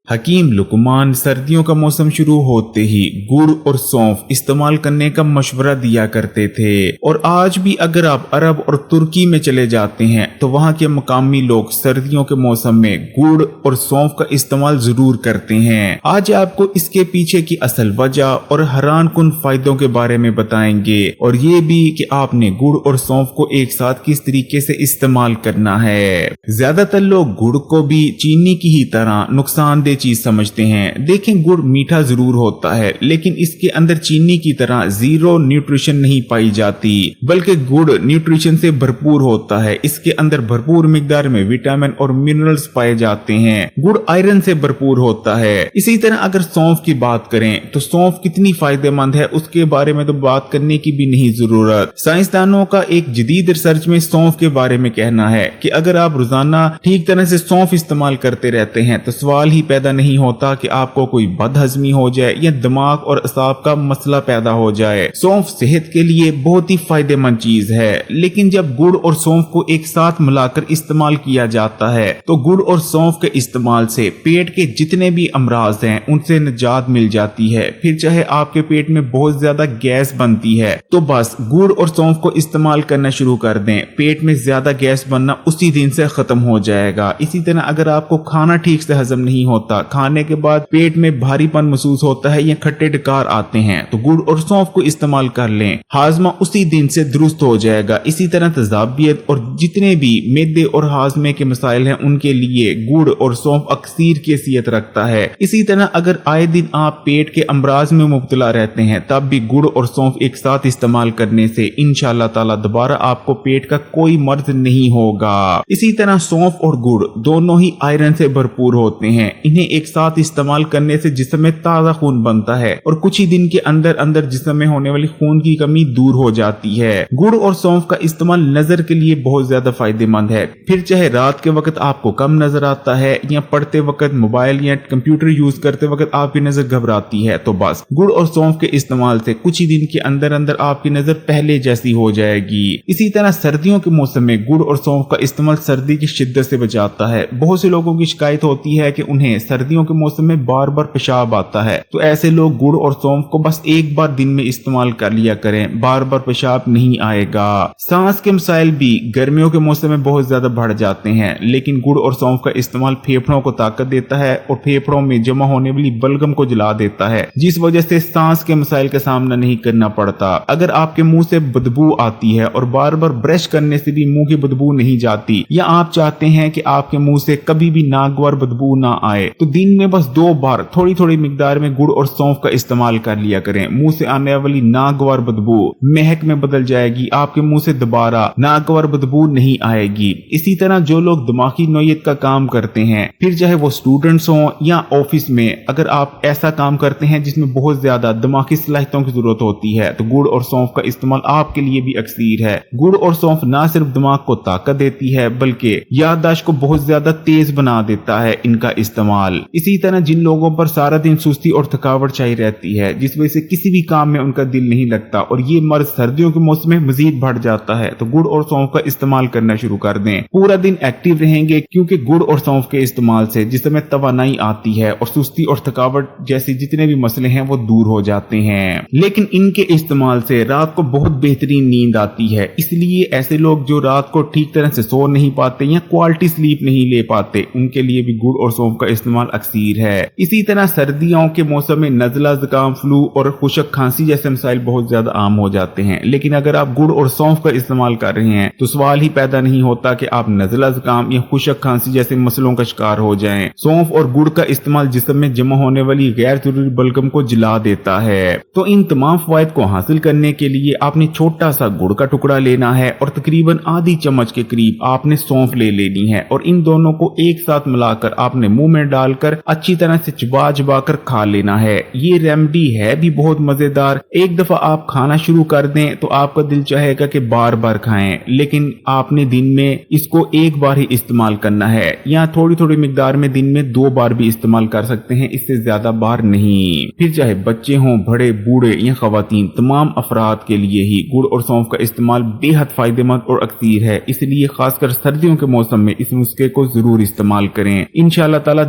حکیم لقمان سردیوں کا موسم شروع ہوتے ہی گڑ اور سونف استعمال کرنے کا مشورہ دیا کرتے تھے، اور آج بھی اگر آپ عرب اور ترکی میں چلے جاتے ہیں تو وہاں کے مقامی لوگ سردیوں کے موسم میں گڑ اور سونف کا استعمال ضرور کرتے ہیں۔ آج آپ کو اس کے پیچھے کی اصل وجہ اور حیران کن فائدوں کے بارے میں بتائیں گے، اور یہ بھی کہ آپ نے گڑ اور سونف کو ایک ساتھ کس طریقے سے استعمال کرنا ہے۔ زیادہ تر لوگ گڑ کو بھی چینی کی ہی طرح نقصان دہ چیز سمجھتے ہیں۔ دیکھیں، گڑ میٹھا ضرور ہوتا ہے لیکن اس کے اندر چینی کی طرح زیرو نیوٹریشن نہیں پائی جاتی، بلکہ گڑ نیوٹریشن سے بھرپور ہوتا ہے۔ اس کے اندر بھرپور مقدار میں وٹامن اور منرلز پائے جاتے ہیں۔ گڑ آئرن سے بھرپور ہوتا ہے۔ اسی طرح اگر سونف کی بات کریں تو سونف کتنی فائدہ مند ہے اس کے بارے میں تو بات کرنے کی بھی نہیں ضرورت۔ سائنسدانوں کا ایک جدید ریسرچ میں سونف کے بارے میں کہنا ہے کہ اگر آپ روزانہ ٹھیک طرح سے سونف استعمال کرتے رہتے ہیں تو سوال ہی پیدا نہیں ہوتا کہ آپ کو کوئی بد ہضمی ہو جائے یا دماغ اور اعصاب کا مسئلہ پیدا ہو جائے۔ سونف صحت کے لیے بہت ہی فائدہ مند چیز ہے، لیکن جب گڑ اور سونف کو ایک ساتھ ملا کر استعمال کیا جاتا ہے تو گڑ اور سونف کے استعمال سے پیٹ کے جتنے بھی امراض ہیں ان سے نجات مل جاتی ہے۔ پھر چاہے آپ کے پیٹ میں بہت زیادہ گیس بنتی ہے تو بس گڑ اور سونف کو استعمال کرنا شروع کر دیں، پیٹ میں زیادہ گیس بننا اسی دن سے ختم ہو جائے گا۔ اسی طرح اگر آپ کو کھانا ٹھیک سے ہضم نہیں ہوتا، کھانے کے بعد پیٹ میں بھاری پن محسوس ہوتا ہے یا کھٹے ڈکار آتے ہیں، تو گڑ اور سونف کو استعمال کر لیں، ہاضمہ اسی دن سے درست ہو جائے گا۔ اسی طرح تذابیت اور جتنے بھی معدے اور ہاضمے کے مسائل ہیں ان کے لیے گڑ اور سونف اکثیر کیفیت رکھتا ہے۔ اسی طرح اگر آئے دن آپ پیٹ کے امراض میں مبتلا رہتے ہیں تب بھی گڑ اور سونف ایک ساتھ استعمال کرنے سے انشاءاللہ تعالی دوبارہ آپ کو پیٹ کا کوئی مرض نہیں ہوگا۔ اسی طرح سونف اور گڑ دونوں ہی آئرن سے بھرپور ہوتے ہیں، انہیں ایک ساتھ استعمال کرنے سے جسم میں تازہ خون بنتا ہے اور کچھ ہی دن کے اندر اندر جسم میں ہونے والی خون کی کمی دور ہو جاتی ہے۔ گڑ اور سونف کا استعمال نظر کے لیے بہت زیادہ فائدہ مند ہے، پھر چاہے رات کے وقت آپ کو کم نظر آتا ہے یا پڑھتے وقت موبائل یا کمپیوٹر یوز کرتے وقت آپ کی نظر گھبراتی ہے تو بس گڑ اور سونف کے استعمال سے کچھ ہی دن کے اندر اندر آپ کی نظر پہلے جیسی ہو جائے گی۔ اسی طرح سردیوں کے موسم میں گڑ اور سونف کا استعمال سردی کی شدت سے بچاتا ہے۔ بہت سے لوگوں کی شکایت ہوتی ہے کہ انہیں سردیوں کے موسم میں بار بار پیشاب آتا ہے، تو ایسے لوگ گڑ اور سونف کو بس ایک بار دن میں استعمال کر لیا کریں، بار بار پیشاب نہیں آئے گا۔ سانس کے مسائل بھی گرمیوں کے موسم میں بہت زیادہ بڑھ جاتے ہیں، لیکن گڑ اور سونف کا استعمال پھیپھڑوں کو طاقت دیتا ہے اور پھیپھڑوں میں جمع ہونے والی بلغم کو جلا دیتا ہے، جس وجہ سے سانس کے مسائل کا سامنا نہیں کرنا پڑتا۔ اگر آپ کے منہ سے بدبو آتی ہے اور بار بار برش کرنے سے بھی منہ کی بدبو نہیں جاتی، یا آپ چاہتے ہیں کہ آپ کے منہ سے کبھی بھی ناگوار بدبو نہ آئے، تو دن میں بس 2 بار تھوڑی تھوڑی مقدار میں گڑ اور سونف کا استعمال کر لیا کریں۔ منہ سے آنے والی ناگوار بدبو مہک میں بدل جائے گی، آپ کے منہ سے دوبارہ ناگوار بدبو نہیں آئے گی۔ اسی طرح جو لوگ دماغی نوعیت کا کام کرتے ہیں، پھر چاہے وہ اسٹوڈنٹس ہوں یا آفس میں، اگر آپ ایسا کام کرتے ہیں جس میں بہت زیادہ دماغی صلاحیتوں کی ضرورت ہوتی ہے تو گڑ اور سونف کا استعمال آپ کے لیے بھی اکثیر ہے۔ گڑ اور سونف نہ صرف دماغ کو طاقت دیتی ہے بلکہ یادداشت کو بہت زیادہ تیز بنا دیتا ہے ان کا استعمال۔ اسی طرح جن لوگوں پر سارا دن سستی اور تھکاوٹ چھائی رہتی ہے، جس وجہ سے کسی بھی کام میں ان کا دل نہیں لگتا اور یہ مرض سردیوں کے موسم میں مزید بڑھ جاتا ہے، تو گڑ اور سونف کا استعمال کرنا شروع کر دیں۔ پورا دن ایکٹیو رہیں گے کیونکہ گڑ اور سونف کے استعمال سے جسم میں توانائی آتی ہے اور سستی اور تھکاوٹ جیسے جتنے بھی مسئلے ہیں وہ دور ہو جاتے ہیں۔ لیکن ان کے استعمال سے رات کو بہت بہترین نیند آتی ہے، اس لیے ایسے لوگ جو رات کو ٹھیک طرح سے سو نہیں پاتے یا کوالٹی سلیپ نہیں لے پاتے، ان کے لیے بھی گڑ اور سونف کا استعمال اکثیر ہے۔ اسی طرح سردیوں کے موسم میں نزلہ، زکام، فلو اور خشک کھانسی جیسے مسائل بہت زیادہ عام ہو جاتے ہیں، لیکن اگر آپ گڑ اور سونف کا استعمال کر رہے ہیں تو سوال ہی پیدا نہیں ہوتا کہ آپ نزلہ، زکام یا خشک کھانسی جیسے مسئلوں کا شکار ہو جائیں۔ سونف اور گڑ کا استعمال جسم میں جمع ہونے والی غیر ضروری بلغم کو جلا دیتا ہے۔ تو ان تمام فوائد کو حاصل کرنے کے لیے آپ نے چھوٹا سا گڑ کا ٹکڑا لینا ہے اور تقریباً آدھی چمچ کے قریب آپ نے سونف لے لینی ہے، اور ان دونوں کو ایک ساتھ ملا کر آپ نے منہ میں ڈال کر اچھی طرح سے چبا کر کھا لینا ہے۔ یہ ریمیڈی ہے بھی بہت مزیدار، ایک دفعہ آپ کھانا شروع کر دیں تو آپ کا دل چاہے گا کہ بار بار کھائیں، لیکن آپ نے دن میں اس کو ایک بار ہی استعمال کرنا ہے، یا تھوڑی تھوڑی مقدار میں دن میں 2 بار بھی استعمال کر سکتے ہیں، اس سے زیادہ بار نہیں۔ پھر چاہے بچے ہوں، بڑے، بوڑھے یا خواتین، تمام افراد کے لیے ہی گڑ اور سونف کا استعمال بے حد فائدہ مند اور اکثیر ہے، اس لیے خاص کر سردیوں کے موسم میں اس نسخے کو ضرور استعمال کریں۔ انشاءاللہ تعالی